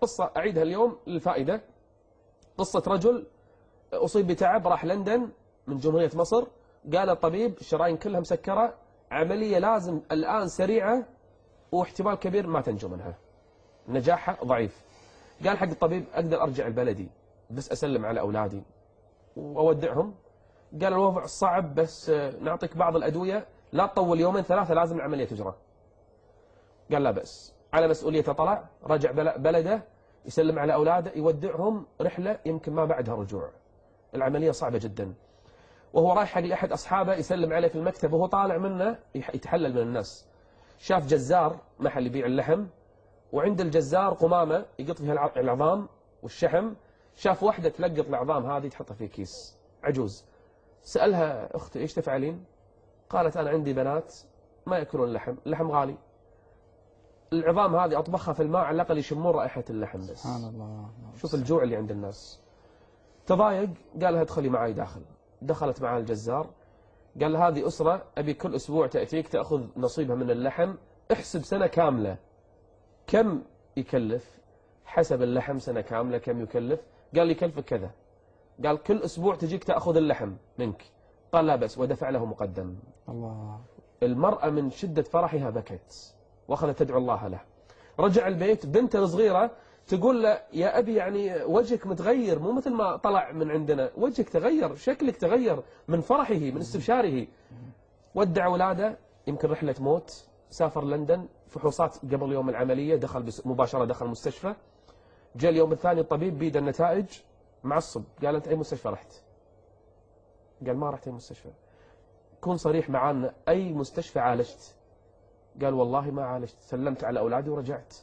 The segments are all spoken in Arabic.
قصة أعيدها اليوم للفائدة. قصة رجل أصيب بتعب، راح لندن من جمهورية مصر، قال الطبيب الشرايين كلها مسكرة، عملية لازم الآن سريعة واحتمال كبير ما تنجو منها، نجاحها ضعيف. قال حق الطبيب أقدر أرجع لبلدي بس أسلم على أولادي وأودعهم؟ قال الوضع صعب بس نعطيك بعض الأدوية، لا تطول يومين ثلاثة لازم العملية تجرى. قال لا بأس، على مسؤوليته طلع، رجع بلده، يسلم على أولاده، يودعهم رحلة يمكن ما بعدها رجوع. العملية صعبة جدا. وهو رايح حق أحد أصحابه يسلم عليه في المكتب، وهو طالع منه يتحلل من الناس، شاف جزار محل يبيع اللحم، وعند الجزار قمامة يقط فيها العظام والشحم، شاف واحدة تلقط العظام هذه تحطها في كيس، عجوز. سألها أختي إيش تفعلين؟ قالت أنا عندي بنات ما يأكلون اللحم، اللحم غالي، العظام هذه أطبخها في الماء على الأقل يشمون رائحة اللحم بس. سبحان الله. شوف الجوع اللي عند الناس. تضايق، قال لها ادخلي معي داخل. دخلت معاه الجزار، قال لها هذه أسرة أبي كل أسبوع تأتيك تأخذ نصيبها من اللحم، احسب سنة كاملة كم يكلف، حسب اللحم سنة كاملة كم يكلف. قال يكلفك كذا. قال كل أسبوع تجيك تأخذ اللحم منك. قال لا بس، ودفع له مقدم. الله. المرأة من شدة فرحها بكت وأخذت تدعو الله له. رجع البيت، بنته الصغيرة تقول له يا أبي يعني وجهك متغير، مو مثل ما طلع من عندنا، وجهك تغير، شكلك تغير من فرحه من استبشاره. ودع أولاده، يمكن رحلة موت، سافر لندن، فحوصات قبل يوم العملية، دخل مباشرة دخل المستشفى. جاء اليوم الثاني الطبيب بيد النتائج، معصب، قال أنت أي مستشفى رحت؟ قال ما رحت أي مستشفى. كن صريح معانا، أي مستشفى عالجت؟ قال والله ما عالجت، سلمت على أولادي ورجعت.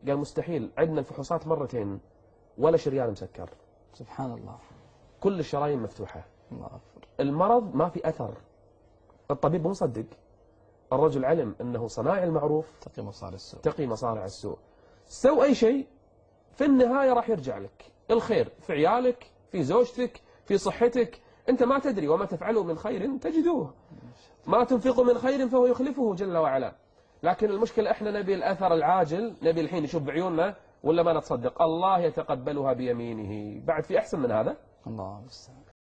قال مستحيل، عندنا الفحوصات مرتين ولا شريان مسكر. سبحان الله. كل الشرايين مفتوحة. الله أكبر. المرض ما في أثر. الطبيب مو مصدق، الرجل علم أنه صناعي المعروف تقي مصارع السوء. تقي مصارع السوء. سو أي شيء في النهاية راح يرجع لك الخير في عيالك، في زوجتك، في صحتك. أنت ما تدري، وما تفعلوا من خير تجدوه، ما تنفقوا من خير فهو يخلفه جل وعلا. لكن المشكلة احنا نبي الأثر العاجل، نبي الحين نشوف بعيوننا ولا ما نتصدق. الله يتقبلها بيمينه، بعد في أحسن من هذا؟ الله المستعان.